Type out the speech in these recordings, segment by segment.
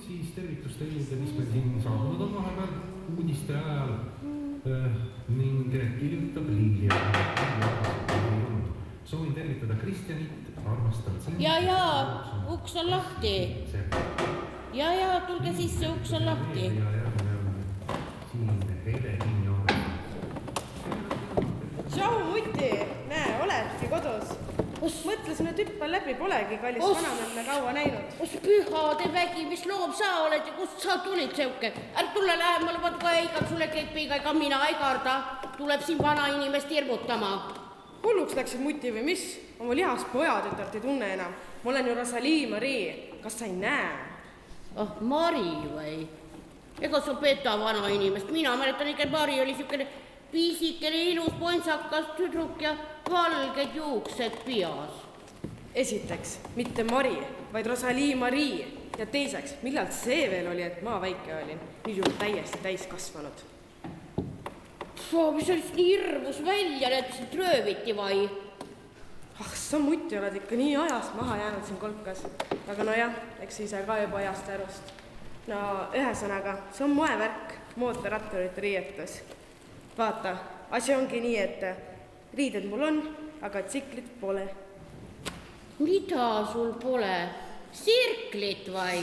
siis tervitus teile, mis me siin saabunud on vahepeal uudiste ajal ning kirjutab Liilia. Soovin tervitada Kristjanit, armastan sind. Ja, uks on lahti. Ja, tulge sisse, uks on lahti. Ja siin Hele Kinni Tšau, Muti! Näe, oledki kodus. Mõtlesime tüppel läbi, polegi kallis vanamenne kaua näinud. Os pühade vägi, mis loom sa oled ja kust sa tulid seuke? Ärg tulle lähemale, vaat ka eiga sulle keepiga ega mina ei karda. Tuleb siin vana inimest hirmutama. Hulluks läksid Muti või mis? Oma lihast pojatütart ei tunne enam. Ma olen ju Rosalie Marie. Kas sa ei näe? Oh, Mari või? Ega sul peta vana inimest. Mina mäletan ikka, et Mari oli siukene piisikene ilus pontsakas tüdruk ja valged juuksed pias. Esiteks, mitte Mari, vaid Rosalie Marie. Ja teiseks, millal see veel oli, et ma väike olin? Nüüd juba täiesti täiskasvanud. Mis olid nii hirmus välja, et rööviti vai? Sa Muti oled ikka nii ajast maha jäänud siin kolkas. Aga no jah, eks ise ka juba ajast ärust. No ühesõnaga, see on moevärk, mootorratturite riietus. Vaata, asi ongi nii, et riided mul on, aga tsiklit pole. Mida sul pole? Sirklit vai?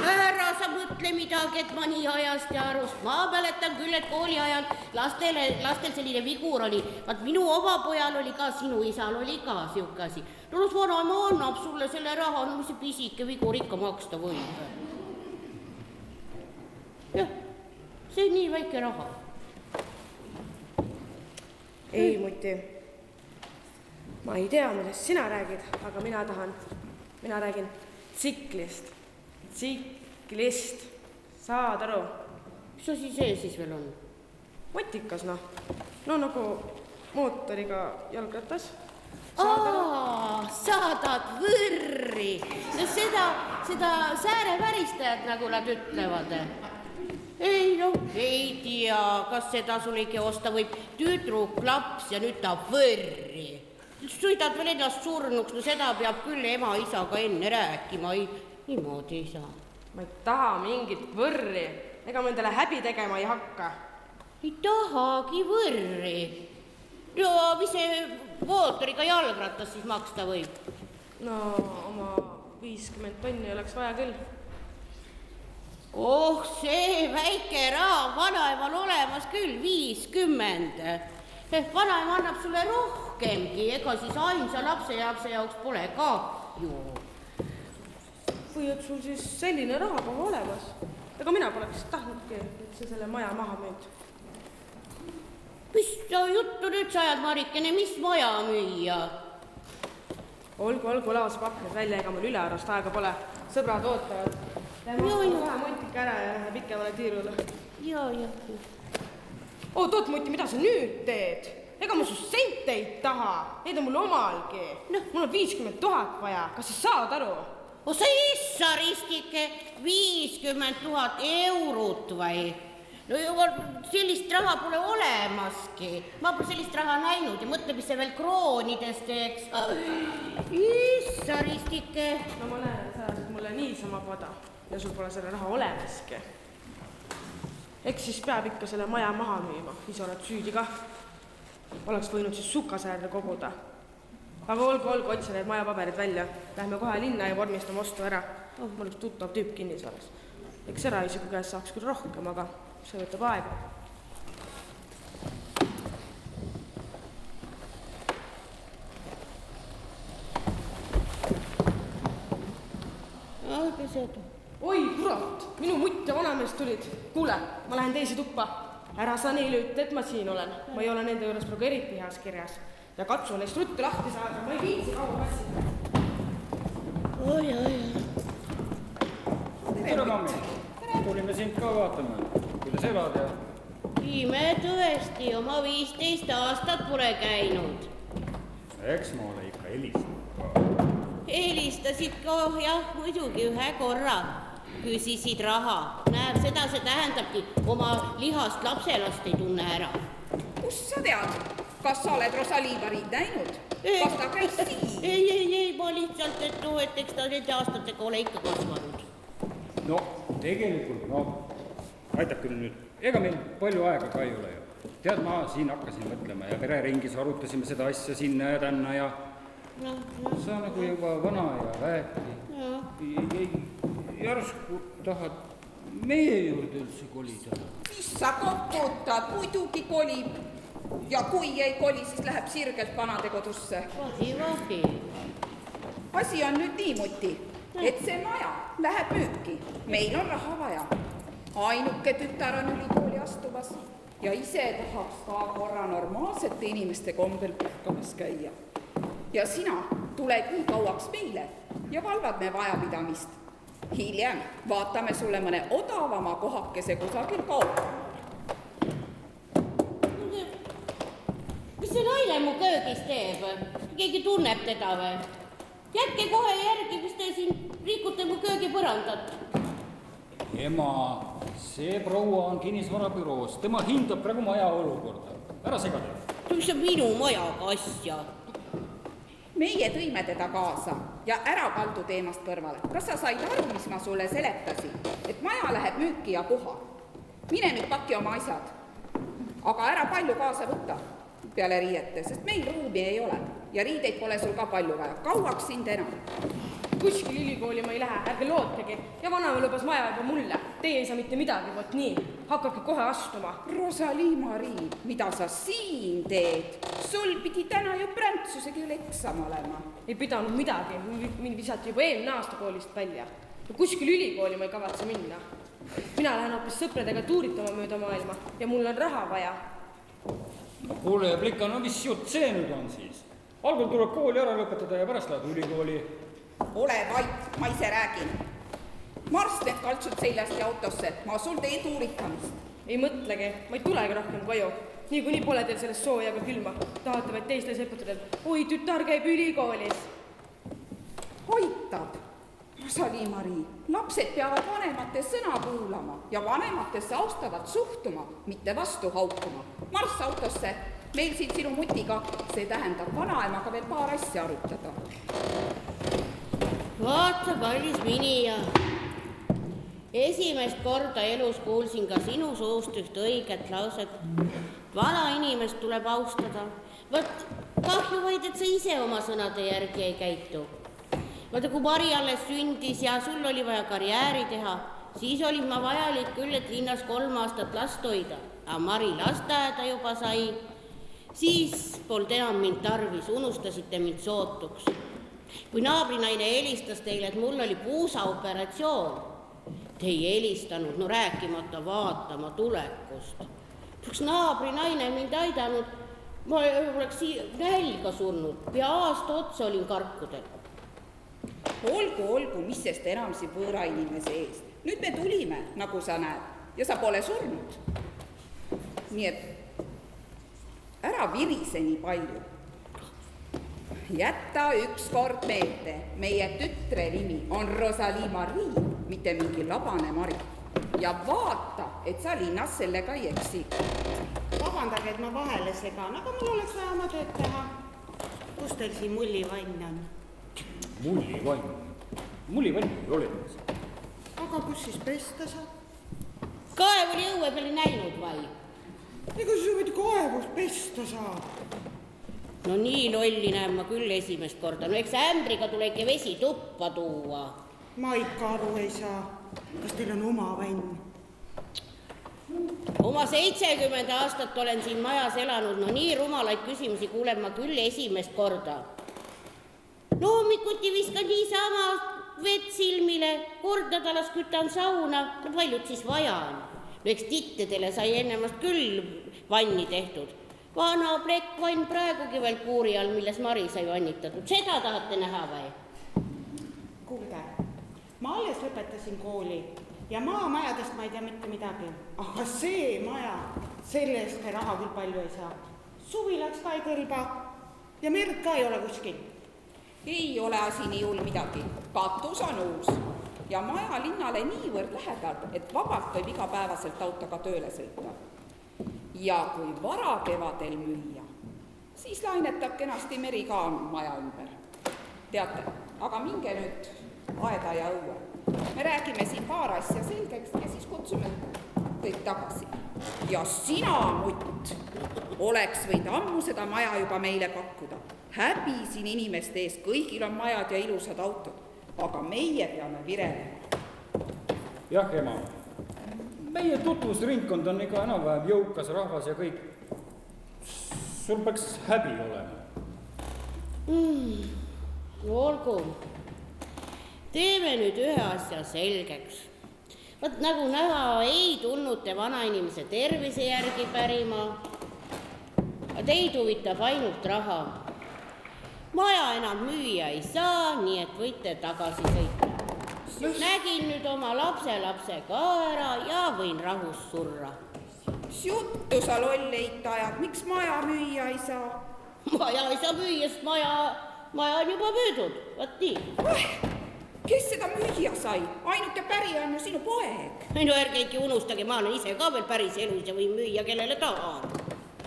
Ära sa mõtle midagi, et ma nii ajast ja arust. Ma mäletan küll, et kooli ajal lastel selline vigur oli. Vaat minu oma pojal oli ka, sinu isal oli ka siuke asi. No vanaema annab sulle selle raha, no mis see pisike vigur ikka maksta võib. Jah, see on nii väike raha. Ei, Muti. Ma ei tea, millest sina räägid, aga mina räägin tsiklist. Tsiklist. Saad aru? Mis asi see siis veel on? Motikas, noh. No nagu mootoriga jalgratas. Saadad võrri. No seda sääreväristajat, nagu nad ütlevad. Ei, no, ei tea, kas seda sul ikka osta võib tüdruk, laps ja nüüd ta võrri. Sõidad veel ennast surnuks, no seda peab küll ema-isaga enne rääkima, niimoodi ei saa. Ma ei taha mingit võrri, ega ma endale häbi tegema ei hakka. Ei tahagi võrri. No, mis see mootoriga jalgratas siis maksta võib? No, oma 50 tonni oleks vaja küll. Oh, see väike raha, vanaemal olemas küll 50. Vanaema annab sulle rohkemgi, ega siis ainsa lapse jaoks pole ka ju. Või et sul siis selline raha pole olemas. Ega mina poleks tahtnudki, et sa selle maja maha müüd. Mis sa juttu nüüd sajad, Marikene, mis maja müüa? Olgu laos pakkud välja, ega mul ülearust aega pole. Sõbrad ootavad. Lähme kohe Mutika ära ja lähe pikemale tiirule. Ja. Oot, Muti, mida sa nüüd teed? Ega ma su sente ei taha. Neid on mul omalgi. Mul on 50 000 vaja. Kas sa saad aru? Sa issa ristike 50 000 eurot vai? No juba sellist raha pole olemaski. Ma pole sellist raha näinud ja mõtle, mis see veel kroonides teeks. Issa ristike. No ma näen, sa ajasid mulle niisama koda ja sul pole selle raha olemaski. Eks siis peab ikka selle maja maha müüma, ise oled süüdi kah. Oleks võinud siis sukasäärde koguda. Aga olgu, otsi need majapaberid välja. Lähme kohe linna ja vormistame ostu ära. Mul üks tuttav tüüp kinnisvaras. Eks eraisiku käest saaks küll rohkem, aga see võtab aega. Oi, kurat, minu mutt ja vanamees tulid. Kuule, ma lähen teise tuppa. Ära sa neile ütle, et ma siin olen. Ma ei ole nende juures praegu eriti heas kirjas. Ja katsu neist ruttu lahti saada, ma ei viitsi kaua passida. Oi. Tere, mammi. Tulime sind ka vaatama. Kuidas elad ja? Ime tõesti, oma 15 aastat pole käinud. Eks ma ole ikka helistanud. Helistasid ka, jah, muidugi ühe korra. Küsisid raha. Näeb, seda see tähendabki, oma lihast lapselast ei tunne ära. Kus sa tead? Kas sa oled Rosalie Maried näinud? Kas ta käis siin? Ei, ma lihtsalt, et eks ta nende aastatega ole ikka kasvanud. no tegelikult, aitab küll nüüd. Ega meil palju aega ka ei ole ju. Tead, ma siin hakkasin mõtlema ja pereringis arutasime seda asja sinna ja tänna ja sa nagu juba vana ja väeti. Järsku tahad meie juurde üldse kolida? Mis sa koputad, muidugi kolib. Ja kui ei koli, siis läheb sirgelt vanadekodusse. Vahi. Asi on nüüd niimoodi, et see maja läheb müüki. Meil on raha vaja. Ainuke tütar on ülikooli astumas ja ise tahaks ka korra normaalsete inimeste kombel puhkamas käia. Ja sina tuled nii kauaks meile ja valvad me vajapidamist. Hiljem vaatame sulle mõne odavama kohakese kusagil kaupamaal. Mis see naine mu köögis teeb? Keegi tunneb teda või? Jätke kohe järgi, mis te siin rikute mu köögipõrandat. Ema, see proua on kinnisvarabüroos. Tema hindab praegu maja olukorda. Ära segada. Mis on minu majaga asja? Meie tõime teda kaasa ja ära kaldu teemast kõrvale. Kas sa said aru, mis ma sulle seletasin? Et maja läheb müüki ja puha. Mine nüüd paki oma asjad. Aga ära palju kaasa võtta peale riiete, sest meil ruumi ei ole. Ja riideid pole sul ka palju vaja. Kauaks sind enam. Kuskil ülikooli ma ei lähe, ärge lootegi. Ja vanaema lubas maja juba mulle. Teie ei saa mitte midagi, vot nii. Hakkabki kohe astuma. Rosalie-Marie, mida sa siin teed? Sul pidi täna ju prantsuse keele eksam olema. Ei pidanud midagi. Mind visati juba eelmine aasta koolist välja. Kuskil ülikooli ma ei kavatse minna. Mina lähen hoopis sõpradega tuuritama mööda maailma ja mul on raha vaja. No kuule, Plika, no mis jutt see nüüd on siis? Algul tuleb kooli ära lõpetada ja pärast lähed ülikooli. Ole vait, ma ise räägin. Marss need kaltsud seljast ja autosse, ma sul teen tuuritamist. Ei mõtlegi, ma ei tulegi rohkem koju. Nii pole teil sellest sooja ka külma. Tahate vaid teistel seputada, oi, tütar käib ülikoolis. Hoitab. Rosalie-Marie, lapsed peavad vanemate sõna kuulama ja vanematesse austavalt suhtuma, mitte vastu haukuma. Marss autosse, meil siin sinu mutiga, see tähendab vanaemaga veel paar asja arutada. Vaata, kallis Minija. Esimest korda elus kuulsin ka sinu suust üht õiget lauset. Vana inimest tuleb austada. Võt, kahju vaid, et sa ise oma sõnade järgi ei käitu. Vaata, kui Mari alles sündis ja sul oli vaja karjääri teha, siis olin ma vajalik küll, et linnas 3 aastat last hoida. Aga Mari lasteaeda juba sai. Siis polnud enam mind tarvis, unustasite mind sootuks. Kui naabrinaine helistas teile, et mul oli puusaoperatsioon, te ei helistanud, no rääkimata vaatama tulekust. Üks naabrinaine mind aidanud, ma oleks nälga surnud, pea aasta otsa olin karkudel. Olgu, mis sest enam siin võõra inimese ees. Nüüd me tulime, nagu sa näed, ja sa pole surnud. Nii et ära virise nii palju. Jätta ükskord meelde, meie tütre nimi on Rosalie-Marie, mitte mingi labane Mari. Ja vaata, et sa linnas sellega ei eksi. Vabandage, et ma vahele segan, aga mul oleks vaja oma tööd teha. Kus teil siin mullivann on? Mullivann? Mullivann ei ole. Aga kus siis pesta saab? Kaev oli õue peale näinud vai? Ega sa võid kaevust pesta saab? No nii lolli näen ma küll esimest korda. No eks ämbriga tulegi vesi tuppa tuua. Ma ikka aru ei saa. Kas teil on oma vann? Oma 70 aastat olen siin majas elanud. No nii rumalaid küsimusi kuulen ma küll esimest korda. No hommikuti viskan niisama vett silmile, kord nädalas kütan sauna. No paljud siis vaja on. No eks tittedele sai ennemast küll vanni tehtud. Vana plekkvann praegugi veel kuuri all, milles Mari sai vannitatud. Seda tahate näha või? Kuulge, ma alles lõpetasin kooli ja maamajadest ma ei tea mitte midagi. Aga see maja, sellest me raha küll palju ei saa. Suvilaks ka ei kõlba ja merd ka ei ole kuskil. Ei ole asi nii hull midagi. Katus on uus ja maja linnale niivõrd lähedal, et vabalt võib igapäevaselt autoga tööle sõita. Ja kui vara kevadel müüa, siis lainetab kenasti meri ka maja ümber. Teate, aga minge nüüd aeda ja õue. me räägime siin paar asja selgeks ja siis kutsume kõik tagasi. Ja sina, mutt, oleks võid ammu seda maja juba meile pakkuda. Häbi siin inimeste ees, kõigil on majad ja ilusad autod, aga meie peame virelema. Jah, ema, meie tutvusringkond on ikka enam-vähem jõukas rahvas ja kõik. Sul peaks häbi olema. Olgu, teeme nüüd ühe asja selgeks. Võt nagu näha, ei tulnud te vanainimese tervise järgi pärima. Teid huvitab ainult raha. Maja enam müüa ei saa, nii et võite tagasi sõita. Nägin nüüd oma lapselapse ka ära ja võin rahus surra. Mis juttu sa lolleit ajad, miks maja müüa ei saa? Maja ei saa müüa, sest maja on juba müüdud, võt nii. Kes seda müüa sai? Ainuke pärija on ju sinu poeg. No ärge ikka unustage, ma olen ise ka veel päris elus ja võin müüa, kellele tahan.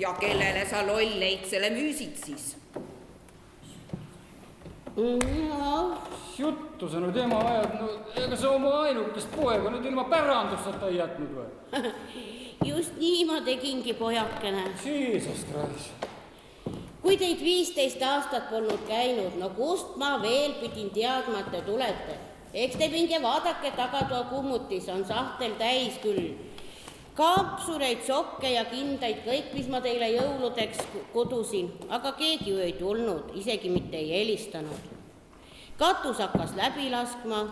Ja kellele sa lolleit selle müüsid siis? No. Juttu sa nüüd ema ajad, no ega sa oma ainukest poega nüüd ilma päranduseta ei jätnud või? Just nii ma tegingi, pojakene. Jesus Christ. Kui teid 15 aastat polnud käinud, no kust ma veel pidin teadma, et te tulete? Eks te minge vaadake tagatoa kummutis, on sahtel täis küll. Kampsureid, sokke ja kindaid, kõik, mis ma teile jõuludeks kodusin, aga keegi ju ei tulnud, isegi mitte ei helistanud. Katus hakkas läbi laskma.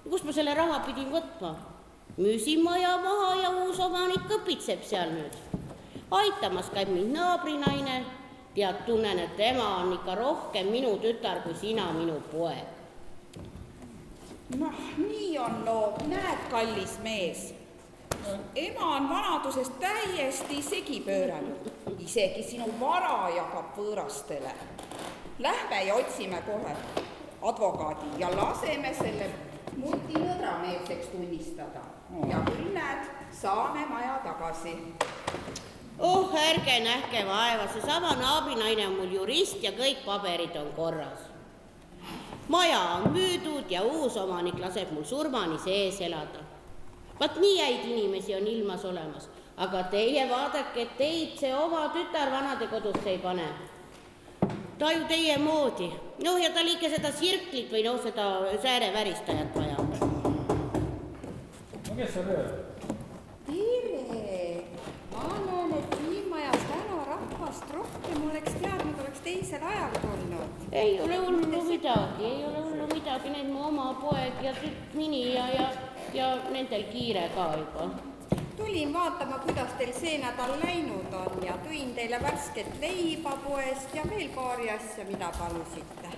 Kust ma selle raha pidin võtma? Müüsin maja maha ja uus omanik õpitseb seal nüüd. Aitamas käib mind naabrinaine. Tead, tunnen, et tema on ikka rohkem minu tütar kui sina minu poeg. Noh, nii on loo, näed, kallis mees. Ema on vanadusest täiesti segi pööranud. Isegi sinu vara jagab võõrastele. Lähme ja otsime kohe advokaadi ja laseme selle muti nõdrameelseks tunnistada. Ja küll näed, saame maja tagasi. Ärge nähke vaeva, see sama naabrinaine on mul jurist ja kõik paberid on korras. Maja on müüdud ja uus omanik laseb mul surmani sees elada. Vaat nii häid inimesi on ilmas olemas, aga teie vaadake, et teid see oma tütar vanadekodusse ei pane. Ta ju teie moodi. Ja tal ikka seda sirklit või seda sääreväristajat vaja. No kes sa veel? Tere! Ma näen, et siin majas täna rahvast rohkem oleks teadnud, oleks teisel ajal tulnud. Ei ole hullu midagi, need mu oma poeg ja mini ja nendel kiire ka juba. Tulin vaatama, kuidas teil see nädal läinud on ja tõin teile värsket leiba poest ja veel paari asja, mida palusite.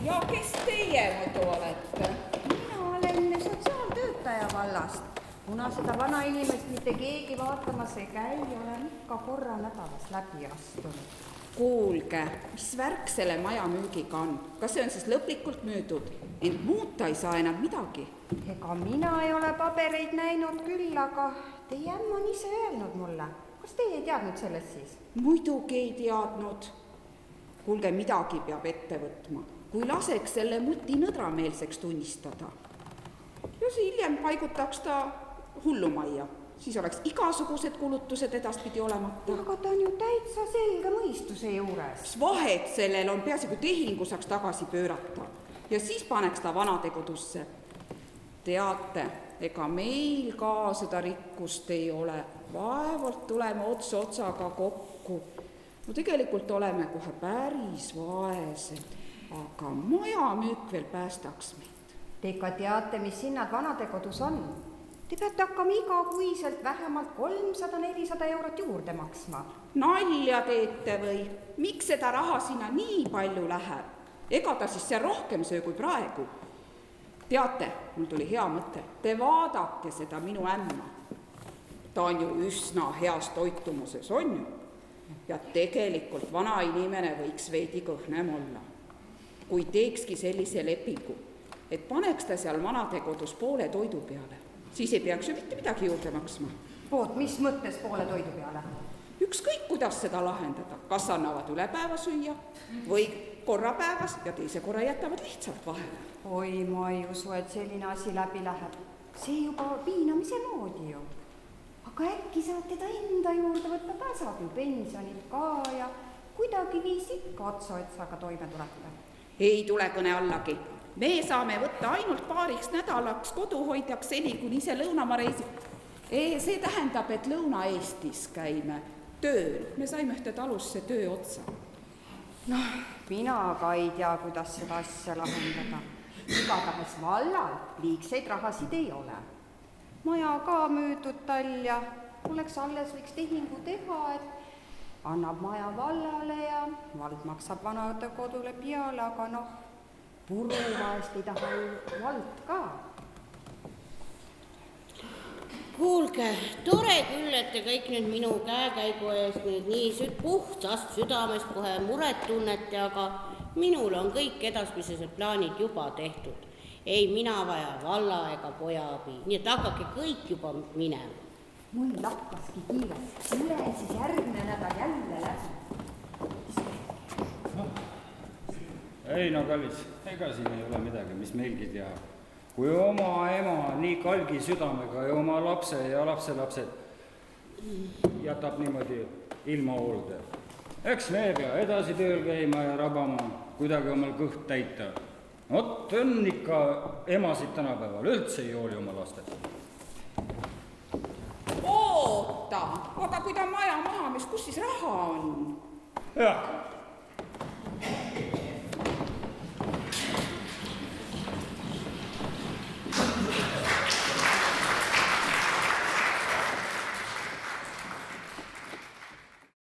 Ja kes teie muidu olete? Mina olen sotsiaaltöötaja vallast. Kuna seda vana inimest mitte keegi vaatamas ei käi, olen ikka korra nädalas läbi astunud. Kuulge, mis värk selle maja müügiga on? Kas see on siis lõplikult müüdud? Ent muuta ei saa enam midagi. Ega mina ei ole pabereid näinud küll, aga teie ämm on ise öelnud mulle. Kas teie ei teadnud sellest siis? Muidugi ei teadnud. Kuulge, midagi peab ette võtma. Kui laseks selle muti nõdrameelseks tunnistada. Ja hiljem paigutaks ta hullumajja. Siis oleks igasugused kulutused edaspidi olemata. Aga ta on ju täitsa selge mõistuse juures. Mis vahet sellel on, peaasi kui tehingu saaks tagasi pöörata. Ja siis paneks ta vanadekodusse. Teate, ega meil ka seda rikkust ei ole. Vaevalt tuleme otsaga kokku. No tegelikult oleme kohe päris vaesed, aga maja müük veel päästaks meid. Te ikka teate, mis hinnad vanadekodus on. Te peate hakkama igakuiselt vähemalt 300-400 eurot juurde maksma. Nalja teete või? Miks seda raha sinna nii palju läheb? Ega ta siis see rohkem söö kui praegu? Teate, mul tuli hea mõte. Te vaadake seda minu ämma. Ta on ju üsna heas toitumuses, on ju? Ja tegelikult vana inimene võiks veidi kõhnem olla. Kui teekski sellise lepingu, et paneks ta seal vanadekodus poole toidu peale, siis ei peaks ju mitte midagi juurde maksma. Oot, mis mõttes poole toidu peale? Ükskõik, kuidas seda lahendada. Kas annavad üle päeva süüa või korra päevas ja teise korra jätavad lihtsalt vahele. oi, ma ei usu, et selline asi läbi läheb. See juba piinamise moodi ju. Aga äkki saad teda enda juurde võtta, ta saab ju pensionit ka ja kuidagi viis ikka otsa-otsaga toime tuleta. Ei tule kõne allagi. Me saame võtta ainult paariks nädalaks koduhoidjaks seni, kuni ise lõunamaa reisib. See tähendab, et Lõuna-Eestis käime tööl. Me saime ühte talusse töö otsa. Noh, mina ka ei tea, kuidas seda asja lahendada. Igatahes vallal liigseid rahasid ei ole. Maja ka müüdud talja. Oleks alles võiks tehingu teha, et annab maja vallale ja vald maksab vanade kodule peale, aga noh, puru vaest ei taha ju vald ka. Kuulge, tore küll, et te kõik nüüd minu käekäigu eest nüüd nii puhtast südamest kohe muret tunnete, aga minul on kõik edaspidised plaanid juba tehtud. Ei mina vaja valla ega poja abi, nii et hakake kõik juba minema. Mul lakkaski kiire, tule siis järgmine nädal jälle läbi. Ei no kallis, ega siin ei ole midagi, mis meilgi teha. Kui oma ema nii kalgi südamega ja oma lapse ja lapselapsed jätab niimoodi ilma hoolde. Eks me pea edasi tööl käima ja rabama, kuidagi omal kõht täita. Ot on ikka emasid tänapäeval, üldse ei hooli oma lastest. Oota, aga kui ta maja maha, mis kus siis raha on? Jah,